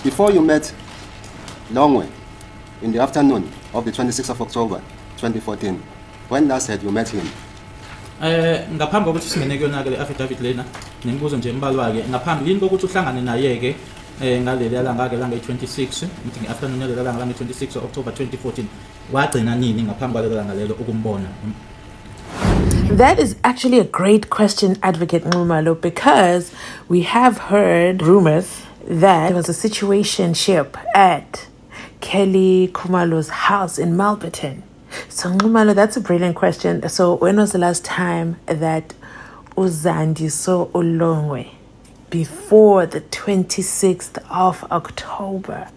Before you met Longwe in the afternoon of the 26th of October 2014, when last had you met him? Ngaphambi kokuthi singene kuyona ke le affidavit lena nemibuzo nje embalwa ke ngaphambi yini kokuthi uhlangane naye ke ngaleli langa ke langa 26 ngithi afternoon yaleli langa 26 October 2014 wagcina nini ngaphambi kwalelo langa lelo ukumbona? That is actually a great question, Advocate Khumalo, because we have heard rumors that there was a situationship at Kelly Khumalo's house in Malberton. So Khumalo, that's a brilliant question. So when was the last time that Uzandi saw Longwe? Before the 26th of October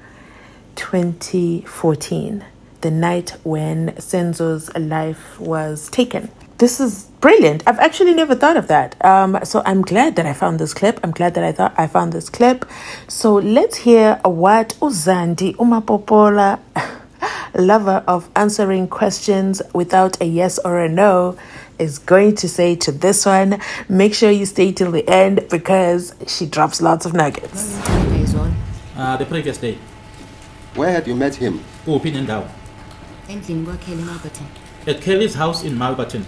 2014, the night when SENZO's life was taken. This is brilliant. I've actually never thought of that. So I'm glad that I found this clip. I'm glad that I found this clip. So let's hear what Uzandi Umapopola, lover of answering questions without a yes or a no, is going to say to this one. Make sure you stay till the end because she drops lots of nuggets. The previous day. Where had you met him? At Kelly's house in Malberton.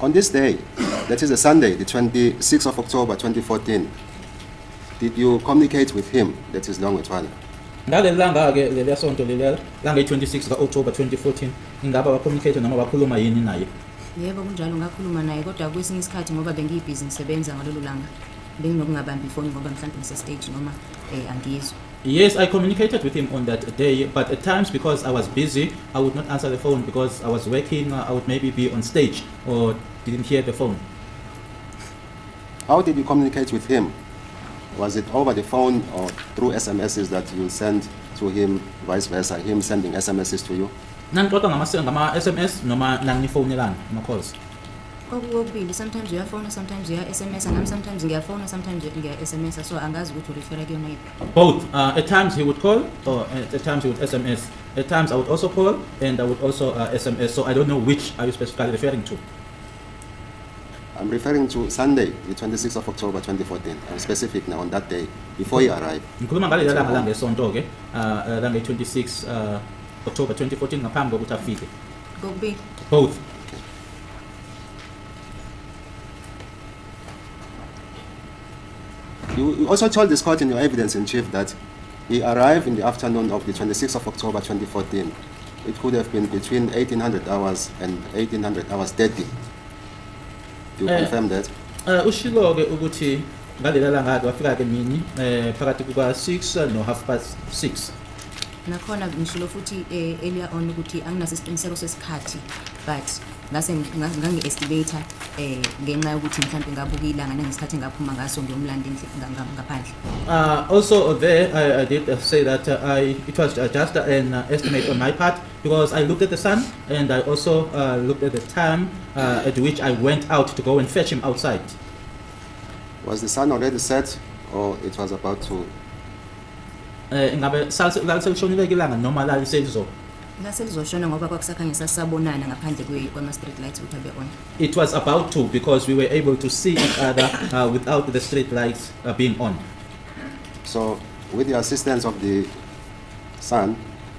On this day, that is a Sunday, the 26th of October 2014, did you communicate with him, that is Longwe Twala? Ngaleli langa ke leli sonto leli langa 26 October 2014 ingaba wakommunicate noma wakhuluma yini naye? Yebo kunjalo ngakhuluma naye kodwa kwesinye isikhathi ngoba bengiyibhizi ngisebenza ngalolu langa benginokungabambi ifoni ngoba mhlawumbe ngise stage noma angizwa. Yes, I communicated with him on that day, but at times because I was busy, I would not answer the phone because I was working, I would maybe be on stage or didn't hear the phone. How did you communicate with him? Was it over the phone or through SMSs that you send to him, vice versa, him sending SMSs to you? Nangixoxa ngama SMS noma nangifonelana ama calls. Sometimes you have phone, sometimes you have SMS, and sometimes you have phone, sometimes you have SMS. So angazi ukuthi refer kuyona. Both. At times he would call, or at times he would SMS. At times I would also call, and I would also SMS. So I don't know which are you specifically referring to. I'm referring to Sunday, the 26th of October 2014. I'm specific now on that day, before he arrived. Ngikhuluma ngale langa sonto ke, langa 26 October 2014 ngaphambi kokuthi afike. Both. You also told this court in your evidence in chief that he arrived in the afternoon of the 26th of October 2014. It could have been between 1800 hours and 1800 hours 30. Do you confirm that? Ushilo ke ukuthi ngalela langa wafika ke mini phakathi kuka 6 no 6:30. Nakhona ngishilo futhi earlier on ukuthi anginaso isiqiniseko sesikhathi but ngase ngangi-estimator ngenxa yokuthi mhlawumbe ngabuka ilanga nangesikhathi ngaphuma ngaso ngiyomlanda ngaphandle. Also there I did say that it was just an estimate on my part because I looked at the sun and I also looked at the time at which I went out to go and fetch him outside. Was the sun already set or it was about to? Ingabe selishonile ilanga noma la liselizolo? Ngoba kwakusakhanya sasabonana ngaphandle kwama street lights ukuthi abe on. It was about to because we were able to see each other without the street lights being on. So with the assistance of the sun,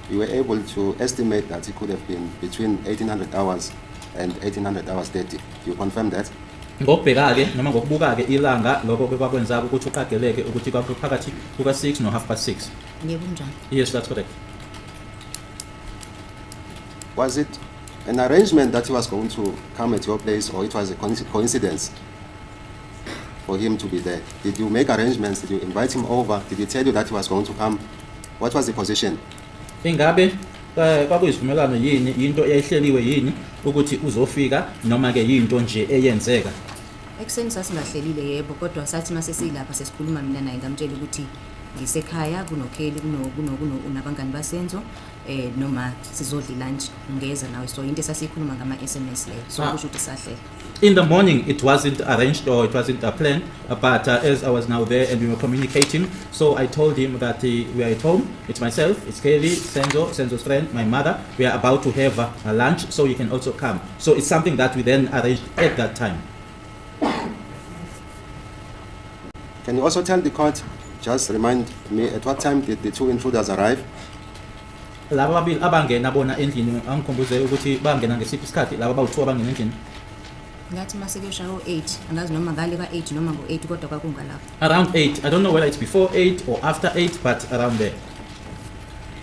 you were able to estimate that it could have been between 1800 hours and 1800 hours 30. You confirm that? Ngokubheka ke noma ngokubuka ke ilanga lokho kwakwenza ukuthi uqageleke ukuthi kwaphakathi kuka 6 no 6:30. Yebo njani? Yes, that's correct. Was it an arrangement that he was going to come at your place or it was a coincidence for him to be there? Did you make arrangements? Did you invite him over? Did he tell you that he was going to come? What was the position? Ingabe kwakuyisivumelano yini into eyayihleliwe yini ukuthi uzofika noma ke yinto nje eyenzeka? Ekuseni sasingahlelile yebo kodwa sathi mase silapha sesikhuluma mina naye ngamtshela ukuthi ngisekhaya kunokheli kunabangani basenzo noma sizodla lunch ngeza nawe so into esasikhuluma ngama SMS leyo so kusho ukuthi sahlela. In the morning it wasn't arranged or it wasn't a plan but as I was now there and we were communicating so I told him that we are at home, it's myself, it's Kelly, Senzo's friend, my mother, we are about to have a lunch so you can also come. So it's something that we then arranged at that time. Can you also tell the court, just remind me, at what time did the two intruders arrive? Laba babili abangena bona endlini angikhumbuze ukuthi bangena ngesiphi isikhathi laba bawu2 abangena endlini. Ngathi mase kuyoshayo 8 angazi noma ngale ka8 noma ngo8 kodwa kwakungalapho. Around 8. I don't know whether it's before 8 or after 8, but around there.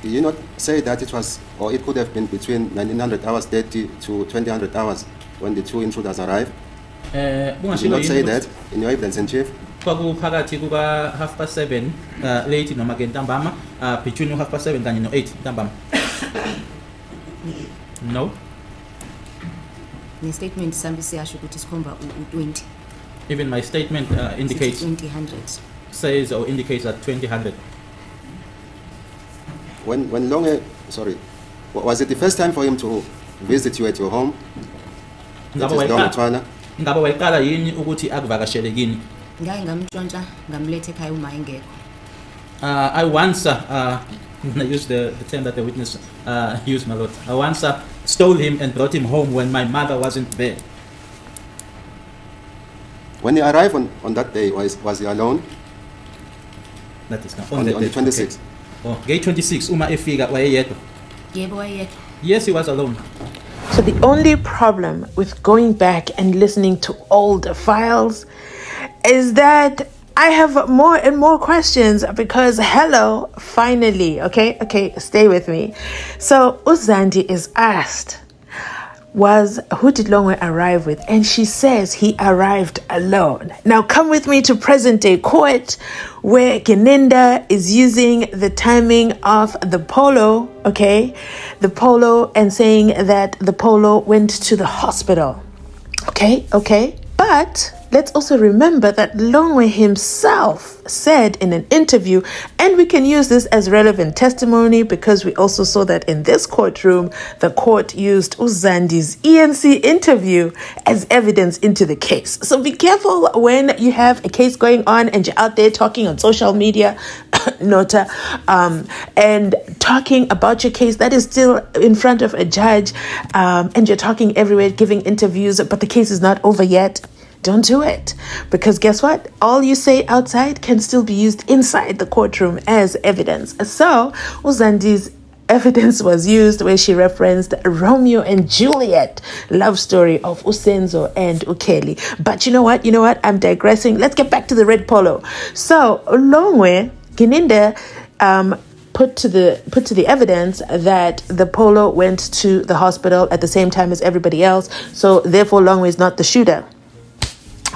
Did you not say that it was, or it could have been between 1900 hours 30 to 2000 hours when the two intruders arrived? Did you not say that in your evidence in chief? Kwakuphakathi kuka 7:30 late noma ke ntambama between 7:30 kanye no8 ntambama. No. Ne statement sambi siyasho ukuthi sikhomba u20. Even my statement indicates 2000 says or indicates that 2000. When Longwe, sorry, was it the first time for him to visit you at your home? That is Longwe Twala. Ngaba wayiqala yini ukuthi akuvakashele kini? Ngaye ngamntshontsha ngamlethe ekhaya uma engekho. I once I use the term that the witness used, my lord. I once stole him and brought him home when my mother wasn't there. When he arrived on that day, was he alone? That is on the 26th. Okay. Oh, gate 26 uma efika wayeyedwa. Yebo wayeyedwa. Yes, he was alone. So the only problem with going back and listening to old files is that I have more and more questions because hello, finally, okay, stay with me. So Uzandi is asked, who did Longwe arrive with? And she says he arrived alone. Now come with me to present day court where Geninda is using the timing of the polo, the polo, and saying that the polo went to the hospital. Okay. But let's also remember that Longwe himself said in an interview, and we can use this as relevant testimony because we also saw that in this courtroom, the court used Uzandi's ENC interview as evidence into the case. So be careful when you have a case going on and you're out there talking on social media, Nota, and talking about your case that is still in front of a judge, and you're talking everywhere, giving interviews, but the case is not over yet. Don't do it, because guess what? All you say outside can still be used inside the courtroom as evidence. So Uzandi's evidence was used where she referenced Romeo and Juliet love story of SENZO and Ukeli. But you know what? I'm digressing. Let's get back to the red polo. So Longwe Geninda put to the evidence that the polo went to the hospital at the same time as everybody else. So therefore Longwe is not the shooter.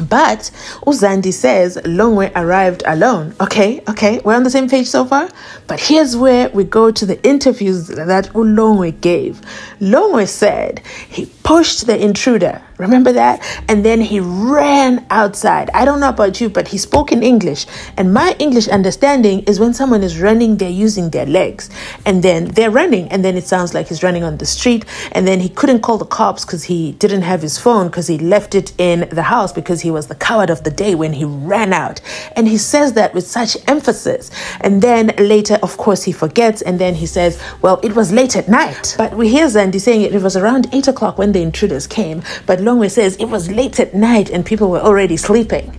But Uzandi says Longwe arrived alone. Okay, we're on the same page so far. But here's where we go to the interviews that Longwe gave. Longwe said he pushed the intruder. Remember that? And then he ran outside. I don't know about you, but he spoke in English. And my English understanding is when someone is running, they're using their legs. And then they're running, and then it sounds like he's running on the street. And then he couldn't call the cops because he didn't have his phone because he left it in the house because he was the coward of the day when he ran out. And he says that with such emphasis. And then later, of course, he forgets. And then he says, well, it was late at night. But we hear Zandi saying it was around 8 o'clock when the intruders came. But Longwe says it was late at night and people were already sleeping.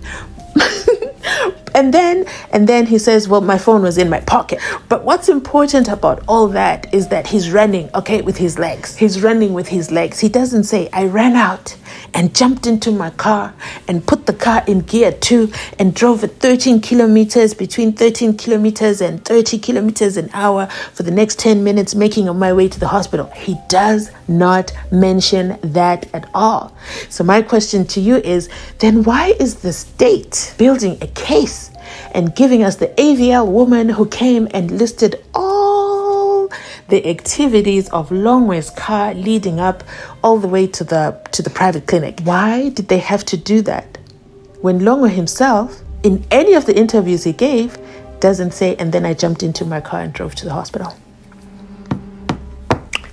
And then he says, well, my phone was in my pocket. But what's important about all that is that he's running, with his legs. He's running with his legs. He doesn't say, I ran out and jumped into my car and put the car in gear 2 and drove at 13 kilometers, between 13 kilometers and 30 kilometers an hour for the next 10 minutes, making my way to the hospital. He does not mention that at all. So my question to you is, then why is the state building a case and giving us the AVL woman who came and listed all the activities of Longwe's car leading up all the way to the private clinic? Why did they have to do that when Longwe himself, in any of the interviews he gave, doesn't say, and then I jumped into my car and drove to the hospital?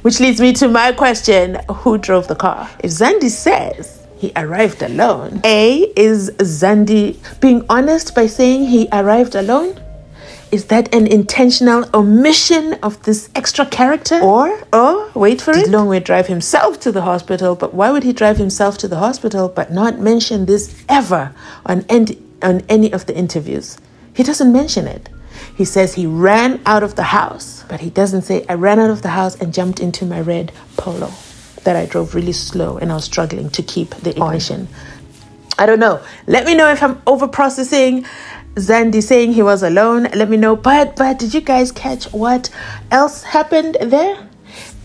Which leads me to my question, who drove the car? If Zandi says he arrived alone, is Zandi being honest by saying he arrived alone? Is that an intentional omission of this extra character? Or wait for it, did Longwe drive himself to the hospital? But why would he drive himself to the hospital but not mention this ever on on any of the interviews. He doesn't mention it. He says he ran out of the house, but he doesn't say, I ran out of the house and jumped into my red Polo that I drove really slow and I was struggling to keep the ignition. I don't know. Let me know if I'm over-processing Zandi saying he was alone. Let me know. But did you guys catch what else happened there?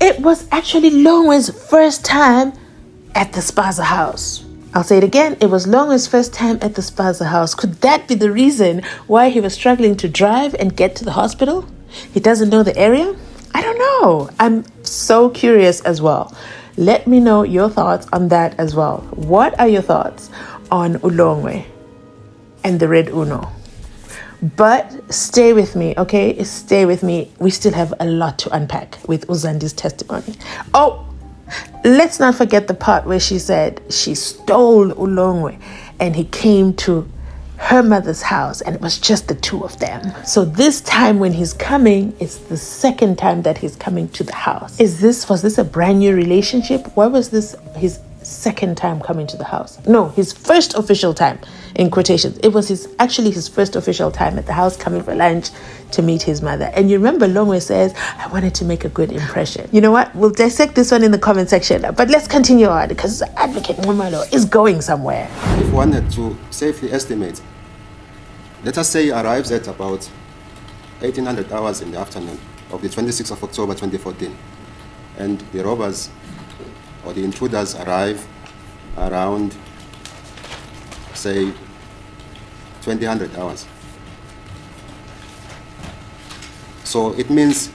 It was actually Longwe's first time at the Spaza house. I'll say it again. It was Longwe's first time at the Spaza house. Could that be the reason why he was struggling to drive and get to the hospital? He doesn't know the area? I don't know. I'm so curious as well. Let me know your thoughts on that as well. What are your thoughts on Longwe and the red Uno? But stay with me, okay? Stay with me. We still have a lot to unpack with Uzandi's testimony. Oh, let's not forget the part where she said she stole Ulongwe and he came to her mother's house and it was just the two of them. So this time when he's coming, it's the second time that he's coming to the house. Was this a brand new relationship? Why was this his second time coming to the house? No, his first official time, in quotations. It was actually his first official time at the house, coming for lunch to meet his mother. And you remember Longwe says, I wanted to make a good impression. You know what? We'll dissect this one in the comment section. But let's continue on because Advocate Khumalo is going somewhere. If we wanted to safely estimate, let us say he arrives at about 1800 hours in the afternoon of the 26th of October 2014. And the robbers or the intruders arrive around, say, 2000 hours. So it means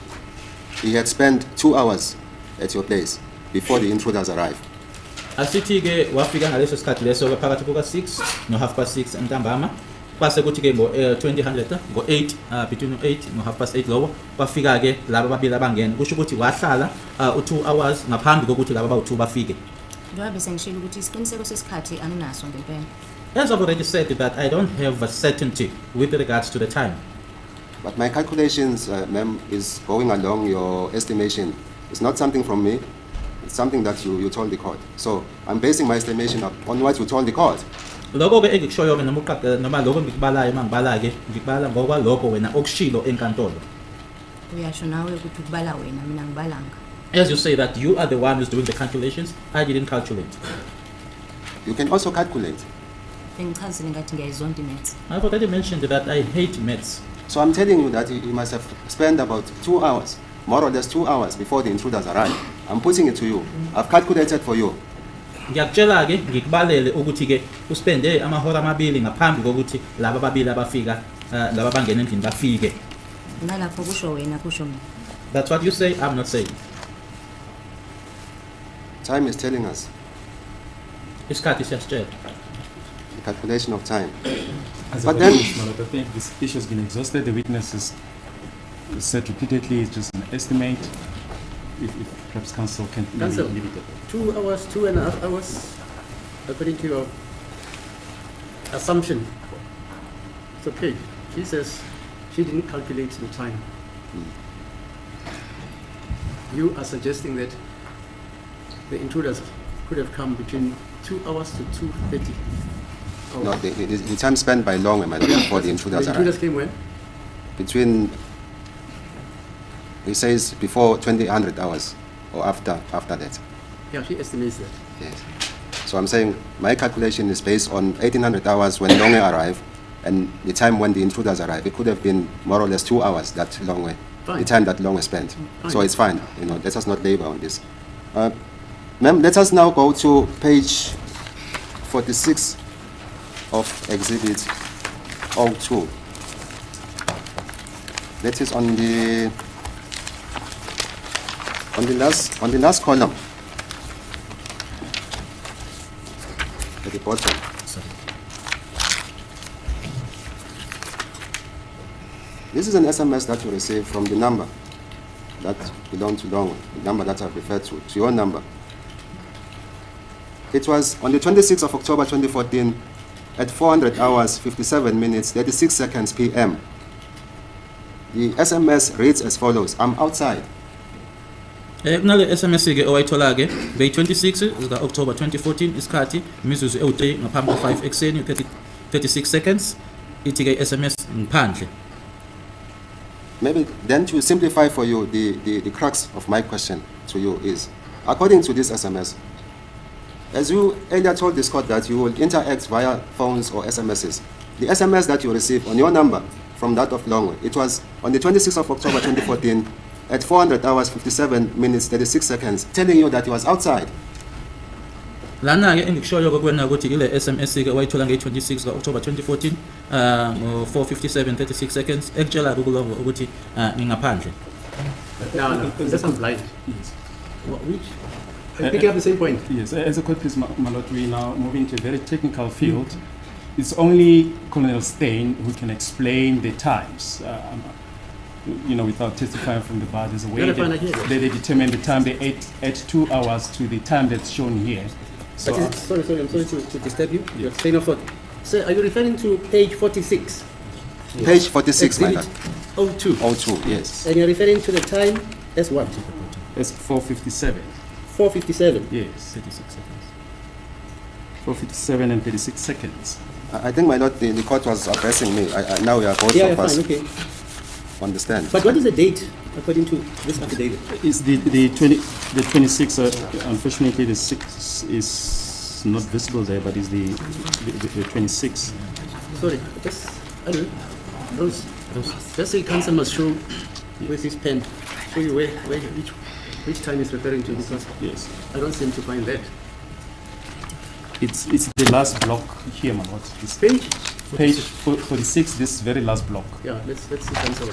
he had spent 2 hours at your place before the intruders arrived. Asithi-ke wafika ngaleso sikhathi leso phakathi kuka-6 no-6:30 ntambama. Kwase kuthi-ke ngo-2000 ngo-8 between 8 no-8:30 lowo bafika-ke laba babili abangena. Kusho ukuthi wahlala u-2 hours ngaphambi kokuthi laba bawu-2 bafike. Njengoba sengishilo ukuthi isiqiniseko sesikhathi anginaso ngempela. As I've already said that I don't have a certainty with regards to the time. But my calculations, ma'am, is going along your estimation. It's not something from me. It's something that you told the court. So I'm basing my estimation on what you told the court. Lokho-ke engikushoyo-ke noma lokho ngikubalayo mangibala-ke ngikubala ngoba lokho wena okushilo enkantolo. Uyasho nawe ukuthi ukubala wena mina ngibalanga. As you say that you are the one who's doing the calculations, I didn't calculate. You can also calculate. Bengichazile ngathi ngiyayizonda imaths. I've already mentioned that I hate maths. So I'm telling you that you must have spent about 2 hours, more or less 2 hours before the intruders arrive. I'm putting it to you. I've calculated for you. Ngiyakutshela-ke ngikubalele ukuthi-ke uspende amahora amabili ngaphambi kokuthi laba babili abafika laba bangena endlini bafike. Nalapho kusho wena kusho mina. That's what you say, I'm not saying. Time is telling us. Isikhathi siyasitshela. The calculation of time. But then, I think this issue has been exhausted. The witnesses said repeatedly it's just an estimate. If perhaps counsel can leave it at 2 hours, 2.5 hours, according to your assumption. It's okay. She says she didn't calculate the time. You are suggesting that the intruders could have come between 2 hours to 2:30. No, the time spent by Longwe before the intruders arrived. The intruders came when? Between, he says, before 2000 hours or after that. Yeah, she estimates that. Yes. So I'm saying my calculation is based on 1800 hours when Longwe arrived and the time when the intruders arrived. It could have been more or less 2 hours that Longwe, the time that Longwe spent. Fine. So it's fine. Let us not labor on this. Ma'am, let us now go to page 46 of Exhibit 02. That is on the last column at the bottom. This is an SMS that you received from the number that belongs to Longwe, the number that I've referred to your number. It was on the 26th of October 2014 at 400 hours, 57 minutes, 36 seconds p.m. The SMS reads as follows. I'm outside. Kunale SMS-ke owayithola-ke beyi-26 zika-October 2014 isikhathi imizuzu ewu-3 ngaphambi ko-5 ekuseni 36 seconds ithi ke SMS ngiphandle. Maybe then to simplify for you, the crux of my question to you is, according to this SMS, as you earlier told this court that you will interact via phones or SMSs, the SMS that you received on your number from that of Longwe, it was on the 26th of October 2014 at 400 hours 57 minutes 36 seconds, telling you that he was outside. Lana ke engikushoyo kokwena ukuthi ile SMS ke wayithola nge-26 ka-October 2014 4:57:36 seconds ekutshela kuLongwe ukuthi ngingaphandle. No, that's I'm blind. Yes. Which? I pick up the same point. Yes, as a court, please, Malot, we now moving to a very technical field. It's only Colonel Steyn who can explain the times. Without testifying from the bar, there's a way they determine the time. They add 2 hours to the time that's shown here. So, sorry, I'm sorry to disturb you. You're saying of what? Sir, are you referring to page 46? Yes. Page 46, my Exhibit 02. 02, yes. And you're referring to the time as what? It's 4:57. 4:57. Yes. 36 seconds. 4:57 and 36 seconds. I think, my lord, the court was addressing me. Now we are both of us. Fine, okay. Understand. But what is the date according to this affidavit? Is the 26? Unfortunately, the 6 is not visible there, but is the 26. Sorry, I don't know. Just say counsel must show with his pen, show you which time is referring to, because yes, I don't seem to find that. It's the last block here, man. What is page 46? This very last block. Yeah, let's see counsel.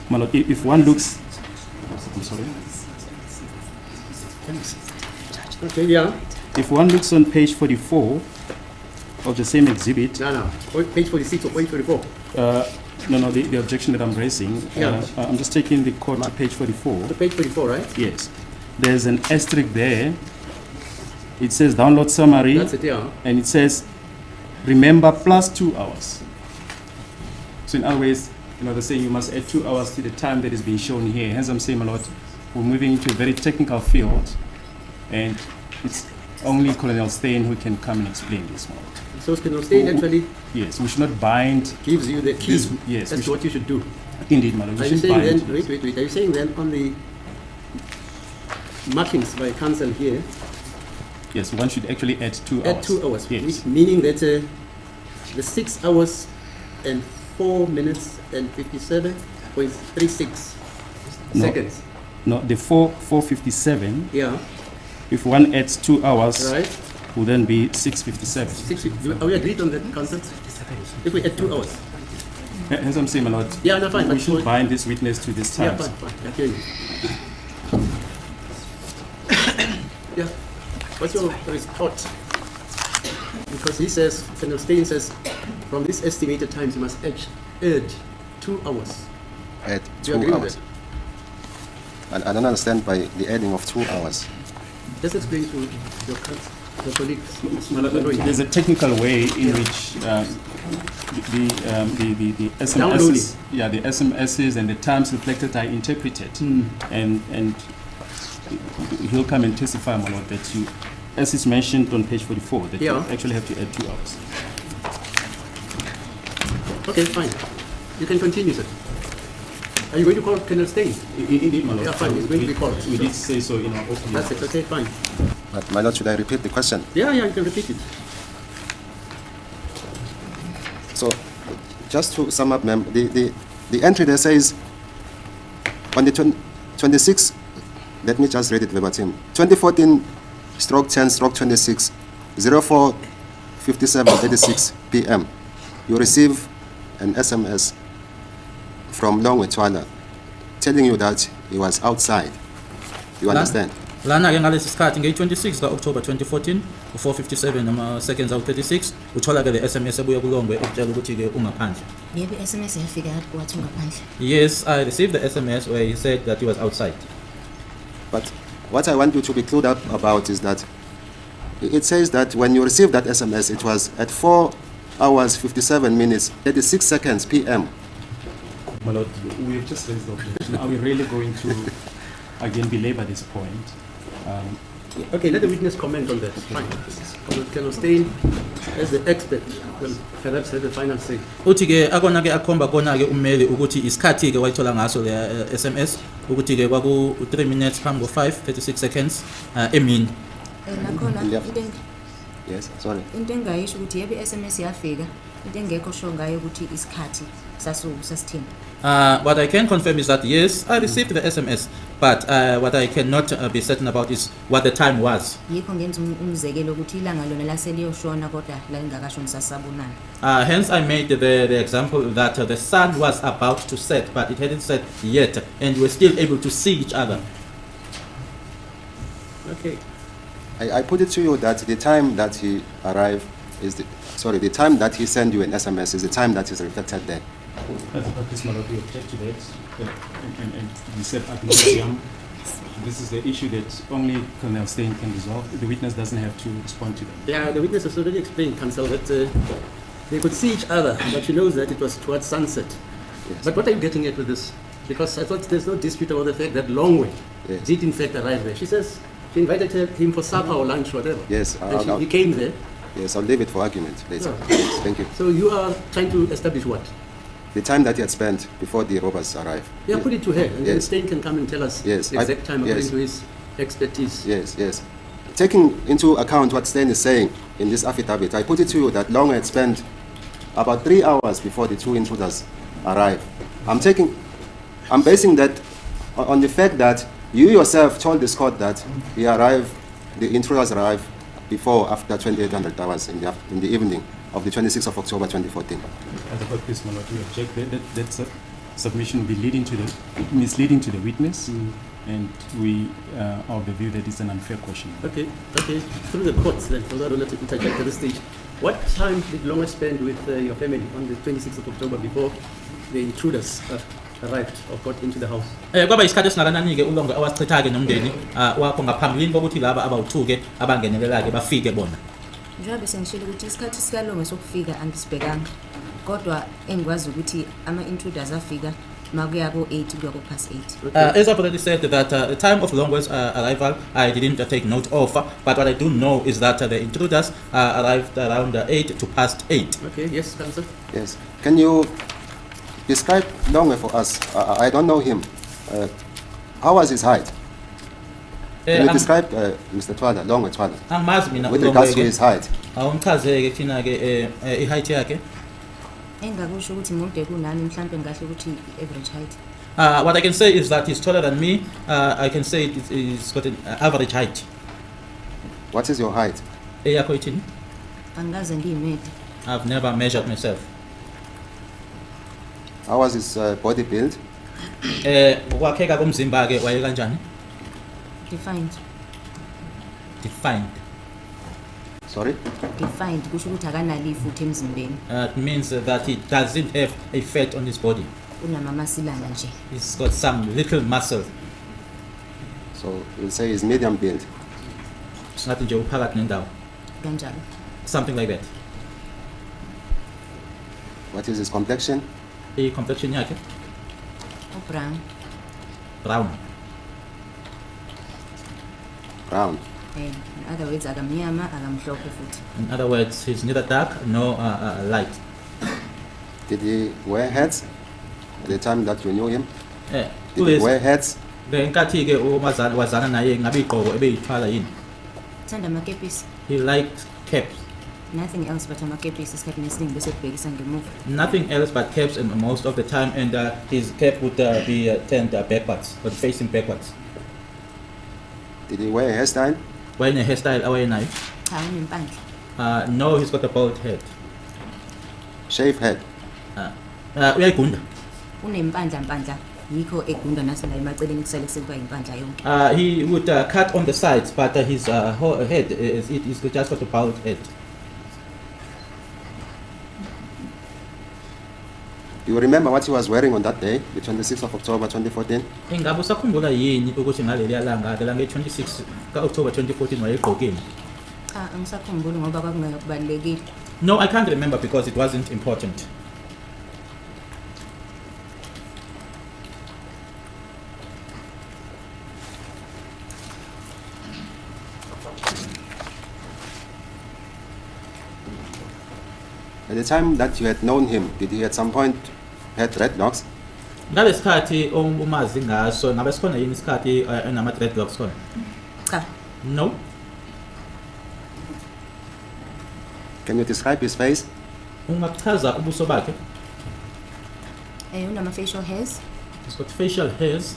Malot, if one looks, I'm sorry. Okay, yeah. If one looks on page 44 of the same exhibit. No. Page 46 or page 44? No, the objection that I'm raising. Yeah. I'm just taking the court to page 44. To page 44, right? Yes. There's an asterisk there. It says download summary. That's it, yeah. And it says remember plus 2 hours. So in other ways, they're saying you must add 2 hours to the time that is being shown here. Hence I'm saying a lot, we're moving into a very technical field, and it's only Colonel Steyn who can come and explain this one. So Colonel Steyn actually, yes, we should not bind, gives you the key yes, as to what you should do. Indeed, madam. Are you saying then, wait, are you saying then on the markings by counsel here, yes, one should actually add 2 hours. add 2 hours, yes, meaning that the 6 hours and 4 minutes and 57.36 seconds. No, the 4:57. Yeah. If one adds 2 hours, right, will then be 6:57. Are we agreed on that concept? If we add 2 hours. As I'm saying, my lord, yeah, no, fine. We should bind this witness to this time. Yeah, fine. Okay. Yeah. What's your thought? Because he says, Colonel Steyn says, from this estimated time, you must add 2 hours. Add 2 hours. I don't understand by the adding of 2 hours. Just explain to your colleagues. There's a technical way in which the SMSs, the SMSs and the terms reflected are interpreted, and he'll come and testify, my lord, that you, as is mentioned on page 44, that you actually have to add 2 hours. Okay, fine. You can continue, sir. Are you going to call Colonel Steyn? Indeed, my lord. Yeah, fine. It's going to be called. We did say so in our opening. That's it. Okay, fine. But, my lord, should I repeat the question? Yeah, you can repeat it. So, just to sum up, ma'am, the entry there says, on the 26th, let me just read it verbatim, 2014/10/26, 04:57:36 p.m., you receive an SMS from Longwe Twala telling you that he was outside. You understand? Lana ke ngalesi sikhathi nge-26 ka-October 2014 u-4:57 nama seconds awu-36 uthola ke le SMS ebuya kuLongwe ekutshela ukuthi ke ungaphandle. Yebo, SMS yafika wathi ungaphandle. Yes, I received the SMS where he said that he was outside. But what I want you to be clued up about is that it says that when you received that SMS, it was at 4 hours 57 minutes 36 seconds p.m. My lord, we have just raised the objection. Are we really going to again belabor this point. Okay, let the witness comment on that. Fine. Colonel Steyn, as the expert, will perhaps have the final say. Uthi ke akona ke akhomba kona ke ummeli ukuthi isikhathi ke wayithola ngaso le SMS ukuthi ke kwaku 3 minutes phambi ko 5:36 seconds emini. Nakhona Yes, sorry. into engayisho ukuthi yebe SMS yafika into engekho sho ngayo ukuthi isikhathi sasithini. What I can confirm is that yes, I received the SMS, but what I cannot be certain about is what the time was. Yikho ngenza umzekelo ukuthi ilanga lona laseliyoshona kodwa la lingakashoni sasabonana. Hence I made the example that the sun was about to set, but it hadn't set yet, and we were still able to see each other. Okay. I put it to you that the time that he arrived is the time that he sent you an SMS is the time that is reflected there. This we object to that, and we said ad nauseam. This is the issue that only Colonel Steyn can resolve. The witness doesn't have to respond to them. Yeah, the witness has already explained, Counsel, that they could see each other, but she knows that it was towards sunset. Yes. But what are you getting at with this? Because I thought there's no dispute about the fact that Longwe Yes. did in fact arrive there. She says she invited him for supper or lunch, whatever. Yes, And he came there. Yes, I'll leave it for argument later. Yeah. Yes, thank you. So you are trying to establish what? The time that he had spent before the robbers arrived. Yeah, put it to her, and then Yes. Steyn can come and tell us Yes, the exact time according yes. to his expertise. Yes, yes. Taking into account what Steyn is saying in this affidavit, I put it to you that Longwe had spent about 3 hours before the two intruders arrived. I'm basing that on the fact that you yourself told this court that the intruders arrived before, after 2800 hours in the evening of the 26th of October 2014. As a court, please, my lord, we object that submission will be misleading to the witness, and we are of the view that it's an unfair question. Okay. Through the courts then, although I don't let it interject at this stage. What time did Longwe spend with your family on the 26th of October before the intruders arrived or got into the house? Kwaba isikhathi esingakanani ke uLongwe awasichitha ke nomndeni wakho ngaphambilini kokuthi laba abawu2 ke abangenelela ke bafike bona. Njengoba sengishilo ukuthi isikhathi sikalonge sokufika angisibhekanga. Kodwa engikwazi ukuthi ama-intruders afika makuya ko-8 kuya ko-8. As I've already said that the time of Longwe's arrival I didn't take note of, but what I do know is that the intruders arrived around 8 to past 8. Okay, yes, Counsel. Yes. Can you describe Longwe for us? I don't know him. How was his height? Can you describe Mr. Twala, Longwe Twala, Angimazi mina with regards to his height? awumchazeke thina ke i-height yakhe. Engakusho ukuthi mude kunami mhlambe ngahle ukuthi average height. What I can say is that he's taller than me. I can say he's got an average height. What is your height? Eyakho ithini? Angaze ngiyimede. I've never measured myself. How was his body build? Ukwakheka komzimba ke waye kanjani? Defined. Defined. Sorry? Defined kusho ukuthi akanali ifuthe emzimbeni. It means that he doesn't have a fat on his body. Unamamasilana nje. He's got some little muscle. So we'll say he's medium build. Singathi nje uphakathi nendawo. Kanjalo. Something like that. What is his complexion? I-complexion yakhe? Brown. Brown. Brown. In other words, akamnyama akamhlophe futhi. In other words, he's neither dark nor light. Did he wear hats at the time that you knew him? Did he Please. wear hats? Ngenkathi ke umazali wazana naye ngabe igqoko ebeyithwala yini? Thanda amakepisi. He liked caps. Nothing else but amakepisi isikhathi esiningi bese kubhekisa ngemuva. Nothing else but caps most of the time, and his cap would be turned backwards, or facing backwards. Did he wear a hairstyle? Wearing a hairstyle awayenayo? Cha unempandla. No, he's got a bald head. Shave head? Uyayigunda. Unempandla yikho egunda nasi la emaceleni kusale kusuka impandla yonke. He would cut on the sides, but his head is just got a bald head. Do you remember what he was wearing on that day, the 26th of October 2014? Ingabe usakhumbula yini ukuthi ngaleliya langa ke langa 26 ka-October 2014 wayegqokile? Cha angisakhumbuli ngoba kwakungeke kubalekile. No, I can't remember because it wasn't important. At the time that you had known him, did he at some point had dreadlocks? Ngalesikhathi umazi ngaso ngabe sikhona yini isikhathi enama dreadlocks khona? Cha. No. Can you describe his face? Ungachaza ubuso bakhe? Unama facial hairs. He's got facial hairs.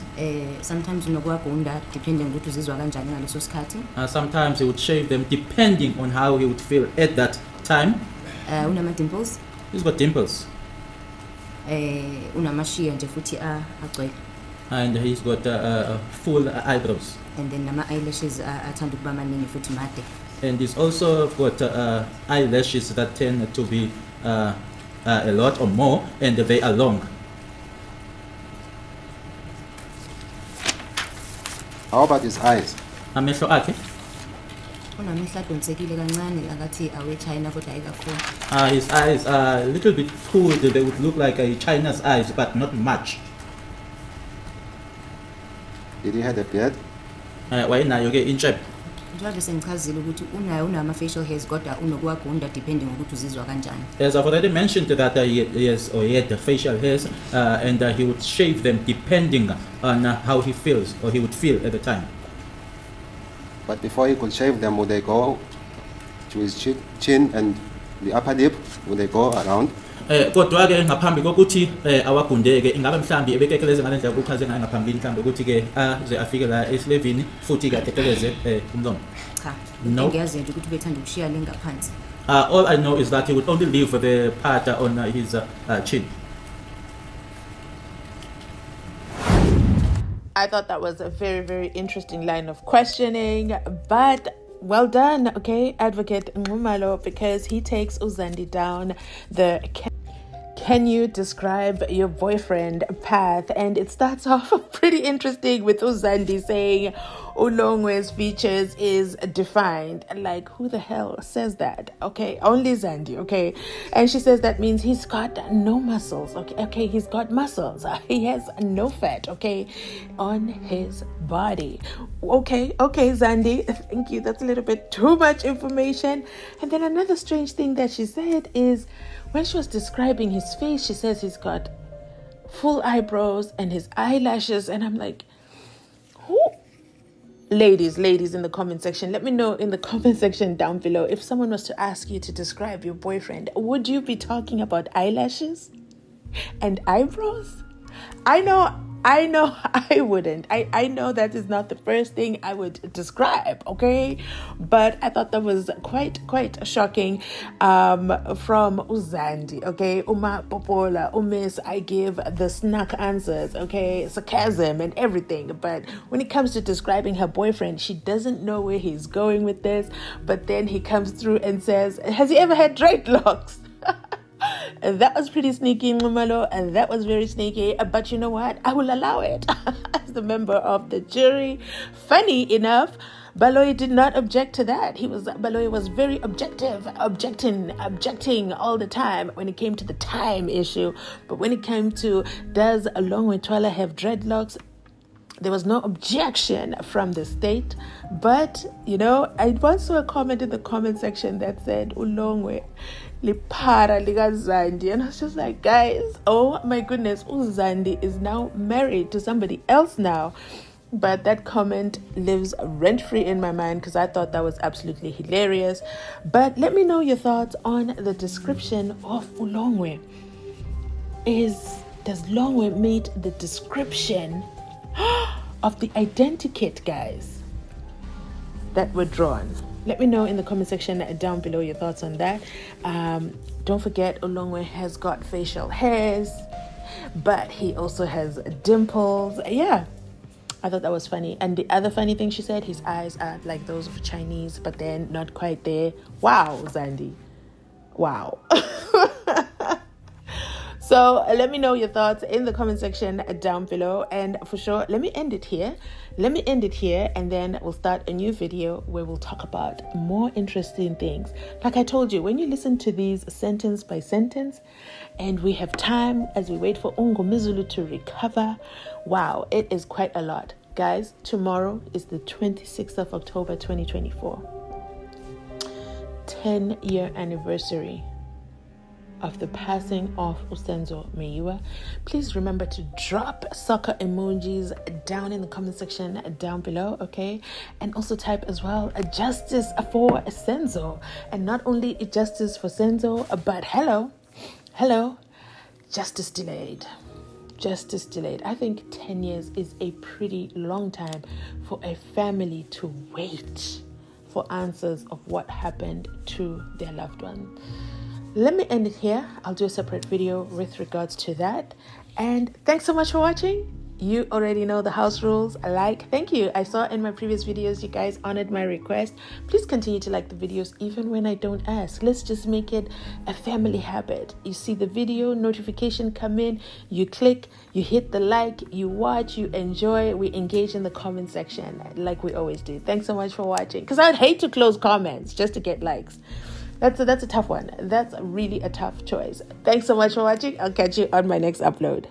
Sometimes unokuwagunda depending ukuthi uzizwa kanjani ngaleso sikhathi. Sometimes he would shave them depending on how he would feel at that time. Unama dimples. He's got dimples. Unamashiya nje futhi agcwele. And he's got full eyebrows. And then nama eyelashes athanda ukuba maningi futhi made. And he's also got eyelashes that tend to be a lot or more, and they are long. How about his eyes? Amehlo akhe? Unamehlo adonsekile kancane akathi awe China kodwa ayikakhulu. His eyes are a little bit pulled. They would look like a China's eyes, but not much. Did he have a beard? Wayenayo ke intshebe. Njengoba sengichazile ukuthi unayo unama facial hairs kodwa unokuwagunda depending ukuthi uzizwa kanjani. As I've already mentioned that he had the facial hairs and he would shave them depending on how he feels or he would feel at the time. But before he could shave them, would they go to his chin and the upper lip? Would they go around? Kodwa ke ngaphambi kokuthi awagundeke ingabe mhlambi ebekekeleze ngalendlela ukuchaze ngayo ngaphambili mhlambi ukuthi ke aze afike la esilevini futhi ke atekeleze umlomo. Cha. No. Ngiyazi nje ukuthi ubethanda ukushiya le ngaphansi. All I know is that he would only leave the part on his chin. I thought that was a very, very interesting line of questioning, but well done, okay, Advocate Khumalo, because he takes Zandi down the can you describe your boyfriend path? And it starts off pretty interesting with Zandi saying Longwe's features is defined. Like, who the hell says that? Okay, only Zandi, okay? And she says that means he's got no muscles, okay, he's got muscles. He has no fat, okay, on his body. Okay, Zandi, thank you. That's a little bit too much information. And then another strange thing that she said is when she was describing his face, she says he's got full eyebrows and his eyelashes. And I'm like, who? Ladies in the comment section, let me know in the comment section down below, if someone was to ask you to describe your boyfriend, would you be talking about eyelashes and eyebrows? I know I wouldn't. I know that is not the first thing I would describe, okay? But I thought that was quite shocking from Zandi, okay? Uma Popola, Umis, I give the snack answers, okay? Sarcasm and everything. But when it comes to describing her boyfriend, she doesn't know where he's going with this. But then he comes through and says, has he ever had dreadlocks? And that was pretty sneaky, Khumalo, and that was very sneaky. But you know what? I will allow it as the member of the jury. Funny enough, Baloyi did not object to that. Baloyi was very objective, objecting all the time when it came to the time issue. But when it came to does Longwe Twala have dreadlocks, there was no objection from the state. But, you know, I once saw a comment in the comment section that said, Ulongwe, lipara liga Zandi. And I was just like, guys, oh my goodness, Zandi is now married to somebody else now. But that comment lives rent-free in my mind because I thought that was absolutely hilarious. But let me know your thoughts on the description of Ulongwe. Does Longwe meet the description of the identikit guys that were drawn? Let me know in the comment section down below your thoughts on that. Don't forget, Longwe has got facial hairs, but he also has dimples. Yeah, I thought that was funny. And the other funny thing she said, his eyes are like those of Chinese, but then not quite there. Wow, Zandi. Wow. So let me know your thoughts in the comment section down below. And for sure, let me end it here. And then we'll start a new video where we'll talk about more interesting things. Like I told you, when you listen to these sentence by sentence, and we have time as we wait for Mizulu to recover, wow, it is quite a lot. Guys, tomorrow is the 26th of October, 2024. 10-year anniversary of the passing of SENZO MEYIWA. Please remember to drop soccer emojis down in the comment section down below, okay? And also type as well a justice for SENZO, and not only a justice for SENZO, but hello, justice delayed. Justice delayed. I think 10 years is a pretty long time for a family to wait for answers of what happened to their loved one. Let me end it here. I'll do a separate video with regards to that. And thanks so much for watching. You already know the house rules. Thank you. I saw in my previous videos you guys honored my request. Please continue to like the videos even when I don't ask. Let's just make it a family habit. You see the video notification come in, you click, you hit the like, you watch, you enjoy, we engage in the comment section like we always do. Thanks so much for watching, because I'd hate to close comments just to get likes. That's a tough one. That's really a tough choice. Thanks so much for watching. I'll catch you on my next upload.